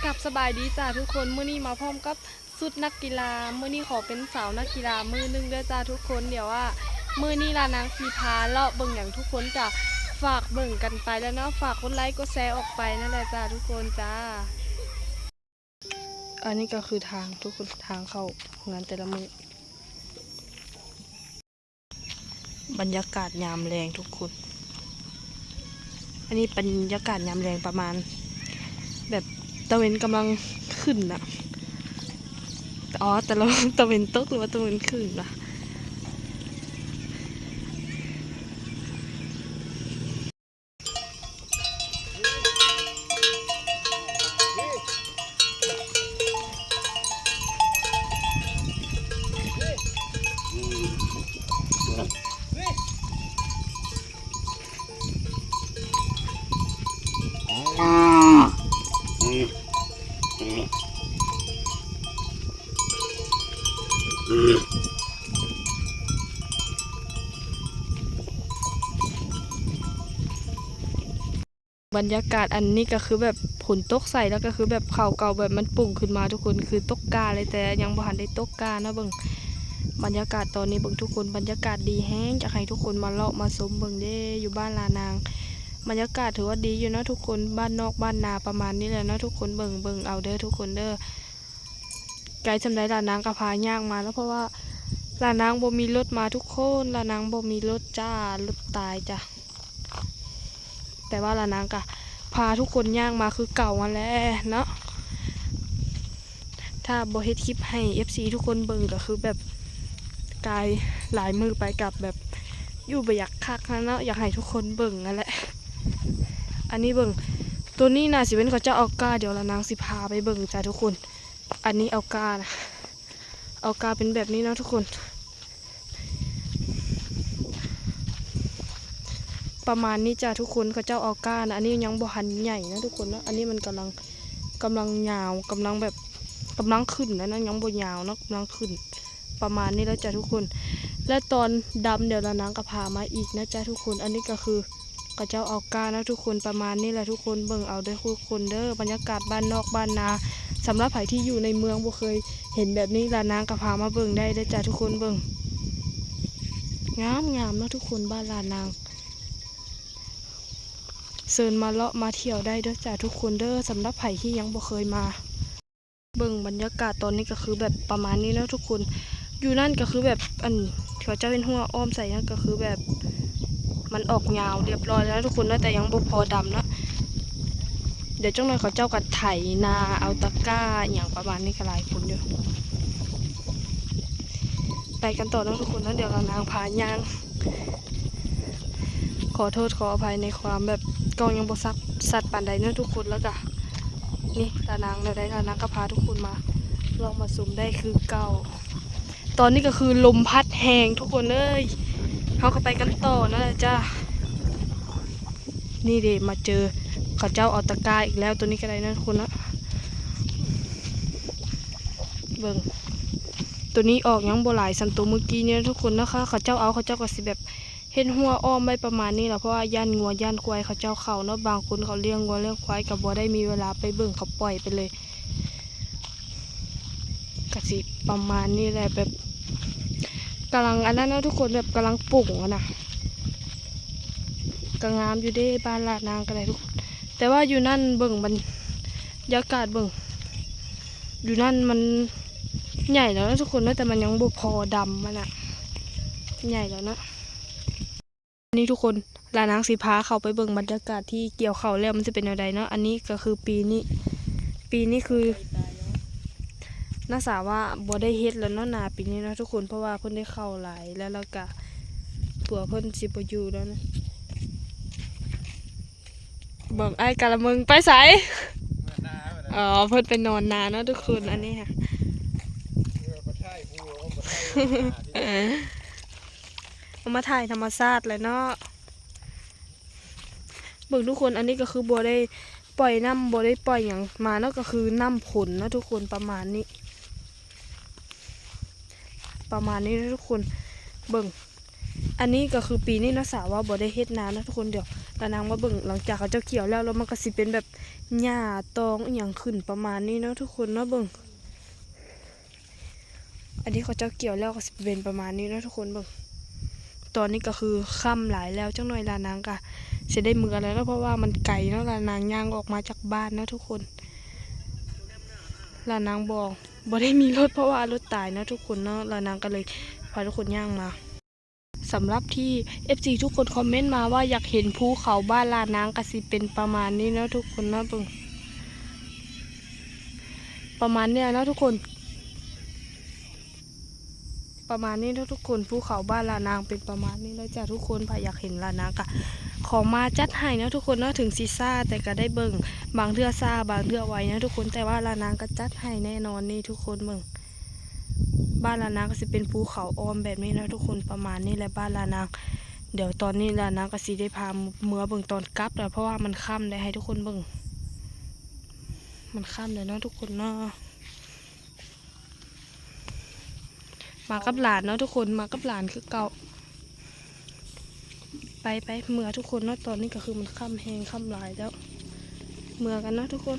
กับสบายดีจ้าทุกคนมื้อนี้มาพร้อมกับสุดนักกีฬามื้อนี้ขอเป็นสาวนักกีฬามือนึงเด้อจ้าทุกคนเดี๋ยวว่ามื้อนี้ลานางสีพาเลาะเบิ่งอย่างทุกคนจะฝากเบิ่งกันไปแล้วเนาะฝากกดไลค์กดแชร์ออกไปนั่นแหละจ้าทุกคนจ้าอันนี้ก็คือทางทุกคนทางเข้างานแต่ละมื้อบรรยากาศยามแรงทุกคนอันนี้บรรยากาศยามแรงประมาณแบบตะเวนกำลังขึ้นนะอ๋อแต่เราตะเวนตกหรือว่าตะเวนขึ้นนะบรรยากาศอันนี้ก็คือแบบฝนตกใส่แล้วก็คือแบบเขาเก่าแบบมันปุ่งขึ้นมาทุกคนคือตกกาเลยแต่ยังบ่ทันได้ตกกานะเบิ่งบรรยากาศตอนนี้เบิ่งทุกคนบรรยากาศดีแฮงอยากให้ทุกคนมาเลาะมาชมเบิ่งเด้อยู่บ้านลานางบรรยากาศถือว่าดีอยู่นะทุกคนบ้านนอกบ้านนาประมาณนี้แหละนะทุกคนเบิ่งเอาเด้อทุกคนเด้อไกลจำได้ลานางก็พาย่างมาแล้วเพราะว่าลานางบ่มีรถมาทุกคนลานางบ่มีรถจ้ารถตายจ้ะแต่ว่าลานางก็พาทุกคนย่างมาคือเก่ามาแล้วเนาะถ้าบ่เฮ็ดคลิปให้ FC ทุกคนเบิ่งก็คือแบบกายหลายมือไปกับแบบอยู่บ่อยากคักนะเนาะอยากให้ทุกคนเบิ่งนั่นแหละอันนี้เบิ่งตัวนี้น่าสิเป็นเขาจะเอาก้าเดี๋ยวละนางสิพาไปเบิ่งจ้าทุกคนอันนี้เอาก้านะเอาก้าเป็นแบบนี้นะทุกคนประมาณนี้จ้าทุกคนเขาเจ้าเอาก้านะอันนี้ยังบ่หันใหญ่นะทุกคนนะอันนี้มันกำลังยาวกำลังแบบกำลังขึ้นนะยังบ่ยาวนะกำลังขึ้นประมาณนี้แล้วจ้าทุกคนและตอนดำเดี๋ยวละนางก็พามาอีกนะจ้าทุกคนอันนี้ก็คือเขาเจ้าเอาก้านะทุกคนประมาณนี้แหละทุกคนเบิ่งเอาด้วยทุกคนเด้อบรรยากาศบ้านนอกบ้านนาสำหรับใครที่อยู่ในเมืองบ่เคยเห็นแบบนี้ละนางก็พามาเบิ่งได้จ้าทุกคนเบิ่งงามนะทุกคนบ้านลานางเชิญมาเลาะมาเที่ยวได้เด้อจ้าทุกคนเด้อสำหรับใครที่ยังบ่เคยมาเบิ่งบรรยากาศตอนนี้ก็คือแบบประมาณนี้นะทุกคนอยู่นั่นก็คือแบบอันเขาเจ้าเป็นหัวอ้อมใส่นั่นก็คือแบบมันออกยาวเรียบร้อยแล้วทุกคนนะแต่ยังบ่พอดำนะเดี๋ยวจ้าหน่อยเขาเจ้ากัดไถนาเอาตะกร้าอย่างประมาณนี้ก็หลายคนเยอะไปกันต่อนะทุกคนนะเดี๋ยวเรานางพายางขอโทษขออภัยในความแบบกองยังบ่ซักสัตว์ปานใดนะทุกคนแล้วก็นี่ตานางเราได้ตานางก็พาทุกคนมาลองมาซูมได้คือเก่าตอนนี้ก็คือลมพัดแหงทุกคนเลยเขาก็ไปกันต่อนั่นแหละจ้านี่เดมาเจอเขาเจ้าเอาตะกร้าอีกแล้วตัวนี้ก็ได้นะทุกคนนะเบิ่งตัวนี้ออกยังโบหลายสันตัวเมื่อกี้เนี่ยทุกคนนะคะเขาเจ้าก็สิแบบเห็นหัวอ้อมไว้ประมาณนี้แหละเพราะว่าย่านงัวย่านควายเขาเจ้าเขาเนาะบางคนเขาเลี้ยงงัวเลี้ยงควายกับบัวได้มีเวลาไปเบิ่งเขาปล่อยไปเลยกะสิประมาณนี้แหละแบบกำลังอันนั้นนะทุกคนแบบกำลังปลูกนะก็งามอยู่เด้บ้านลาดนางก็ได้ทุกคนแต่ว่าอยู่นั่นเบิ่งบรรยากาศเบิ่งอยู่นั่นมันใหญ่แล้วนะทุกคนนะแต่มันยังบ่พอดำมันอะใหญ่แล้วนะนี่ทุกคนลานางสีพาเข้าไปเบิ่งบรรยากาศที่เกี่ยวข้าวแล้วมันจะเป็นอะไรเนาะอันนี้ก็คือปีนี้คือน่าสาว่าบ่ได้เฮ็ดแล้วเนาะนาปีนี้นะทุกคนเพราะว่าเพิ่นได้เข้าหลายแล้วก็ตัวเพิ่นสิบ่อยู่แล้วนะเบิ่งไอ้กะละมึงไปไสอ๋อเพิ่นไปนอนนาเนาะทุกคนอันนี้ค่ะเอามาถ่ายธรรมชาติเลยเนาะเบิ่งทุกคนอันนี้ก็คือบัวได้ปล่อยน้ำบัวได้ปล่อยอย่างมาเนาะก็คือน้ำผลนะทุกคนประมาณนี้นะทุกคนเบิ่งอันนี้ก็คือปีนี้นะสาวว่าบัวได้เฮ็ดนานะทุกคนเดี๋ยว ละนางมาเบิ่งหลังจากเขาเจ้าเกี่ยวแล้วมันก็สิเป็นแบบหญ้าตองอหย่างขึ้นประมาณนี้เนาะทุกคนเนาะเบิ่งอันนี้เขาเจ้าเกี่ยวแล้วก็สิเป็นประมาณนี้เนาะทุกคนเบิ่งตอนนี้ก็คือค่ำหลายแล้วจังหน่อยละนางก็จะได้มือแล้วเพราะว่ามันไกลเนาะละนางย่างออกมาจากบ้านเนาะทุกคนละนางบอกบ่ได้มีรถเพราะว่ารถตายเนาะทุกคนเนาะละนางก็เลยพาทุกคนย่างมาสำหรับที่ FC ทุกคนคอมเมนต์มาว่าอยากเห็นภูเขาบ้านลานางก็สิเป็นประมาณนี้เนาะทุกคนเนาะเบิ่งประมาณเนี้ยเนาะทุกคนประมาณนี้เนาะทุกคนภูเขาบ้านลานางเป็นประมาณนี้แล้วจ้ะทุกคนถ้าอยากเห็นลานางก็ขอมาจัดให้เนาะทุกคนเนาะถึงซีซ่าแต่ก็ได้เบิ่งบางเทื่อซ่าบางเทื่อไว้นะทุกคนแต่ว่าลานางก็จัดให้แน่นอนนี่ทุกคนเบิ่งบ้านลานางก็สิเป็นภูเขาอ้อมแบบนี้นะทุกคนประมาณนี้แหละบ้านลานางเดี๋ยวตอนนี้ลานางก็สิได้พาเมื่อเบิ่งตอนกลับแล้วเพราะว่ามันค่ำได้ให้ทุกคนเบิ่งมันค่ำเลยเนาะทุกคนเนาะมากับหลานเนาะทุกคนมากับหลานคือเก่าไปเมื่อทุกคนเนาะตอนนี้ก็คือมันค่ำแหงค่ำหลายแล้วเมื่อกันเนาะทุกคน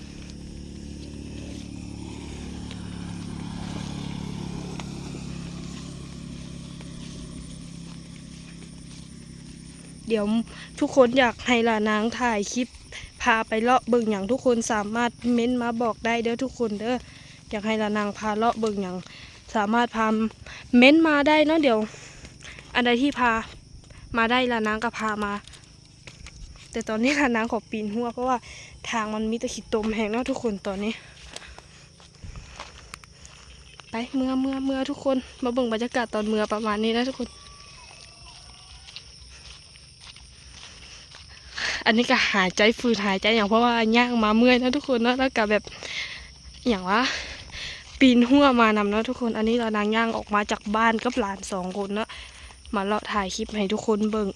เดี๋ยวทุกคนอยากให้ลานางถ่ายคลิปพาไปเลาะเบิ่งอย่างทุกคนสามารถเม้นมาบอกได้เด้อทุกคนเด้ออยากให้ลานางพาเลาะเบิ่งอย่างสามารถพาเม้นมาได้เนาะเดี๋ยวอันใดที่พามาได้ลานางก็พามาแต่ตอนนี้ลานางขอปีนหัวเพราะว่าทางมันมีแต่ขี้ตมแห้งเนาะทุกคนตอนนี้ไปเมื่อทุกคนมาเบิ่งบรรยากาศตอนเมื่อประมาณนี้นะทุกคนอันนี้ก็หายใจฝืดหายใจอย่างเพราะว่าย่างมาเมื่อยนะทุกคนเนาะแล้วก็แบบอย่างว่าปีนหัวมานำเนาะทุกคนอันนี้เรานางย่างออกมาจากบ้านกับหลาน2 คนเนาะมาเลาะถ่ายคลิปให้ทุกคนเบิ่ง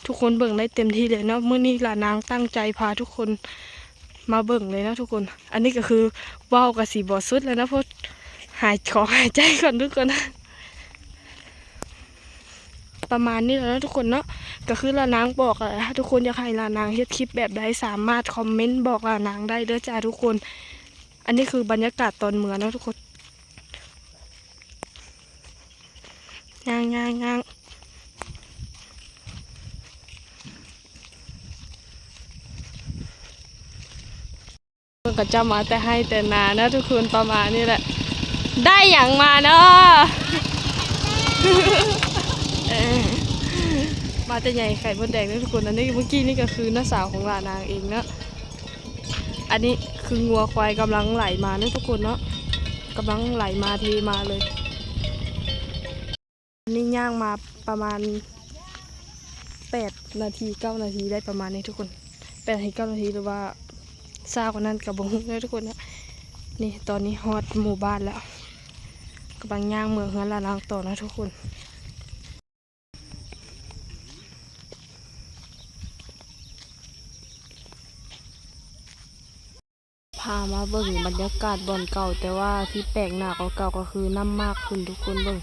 ทุกคนเบิ่งได้เต็มที่เลยเนาะเมื่อนี้ลานางตั้งใจพาทุกคนมาเบิ่งเลยนะทุกคนอันนี้ก็คือว่าวกับสีบอสุดแล้วนะเพราะหายใจก่อนทุกคนประมาณนี้แล้วนะทุกคนเนาะก็คือลานางบอกอะถ้าทุกคนอยากให้ลานางเฮ็ดคลิปแบบใดสามารถคอมเมนต์บอกลานางได้เด้อจ้าทุกคนอันนี้คือบรรยากาศตอนเมื่อนะทุกคนย่างก็จะมาแต่ให้แต่นานะทุกคนประมาณนี้แหละได้อย่างมาเนาะ มาแต่ใหญ่ไข่มดแดงนะทุกคนอันนี้เมื่อกี้นี่ก็คือน้าสาวของลานางเองนะอันนี้คืองัวควายกำลังไหลมานะทุกคนเนาะกำลังไหลมาทีมาเลยนี่ย่างมาประมาณ8 นาที9 นาทีได้ประมาณนี้ทุกคน8 นาที 9 นาทีหรือว่าซากว่านั้นกับบงเลยทุกคนนะนี่ตอนนี้ฮอดหมู่บ้านแล้วกำลังย่างเมืองเฮือนลานางต่อนะทุกคนพามาเบิ่งบรรยากาศบ่อนเก่าแต่ว่าที่แปลกหน้ากว่าเก่าก็คือน้ำมากขึ้นทุกคนเบิ่ง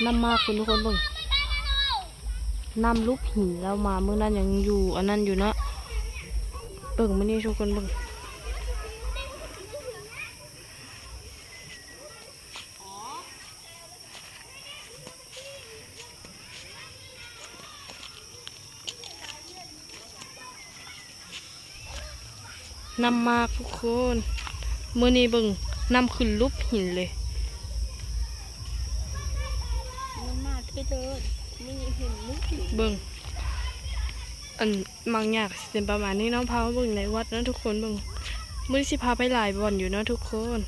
น้ำมากขึ้นทุกคนเบิ่งน้ำลูกหินแล้วมาเมื่อนั้นยังอยู่อันนั้นอยู่นะเบิ่งมานี่ทุกคนเบิ่งน้ำมากทุกคนเมื่อนี้เบิ่งน้ำขึ้นรูปหินเลยน้ำมากที่เดินไม่เห็นรูปหินเบิ่งอันบางอย่างเป็นประมาณนี้น้องพาเบิ่งในวัดนะทุกคนเบิ่งมื้อสิพาไปหลายบ่อนอยู่นะทุกคน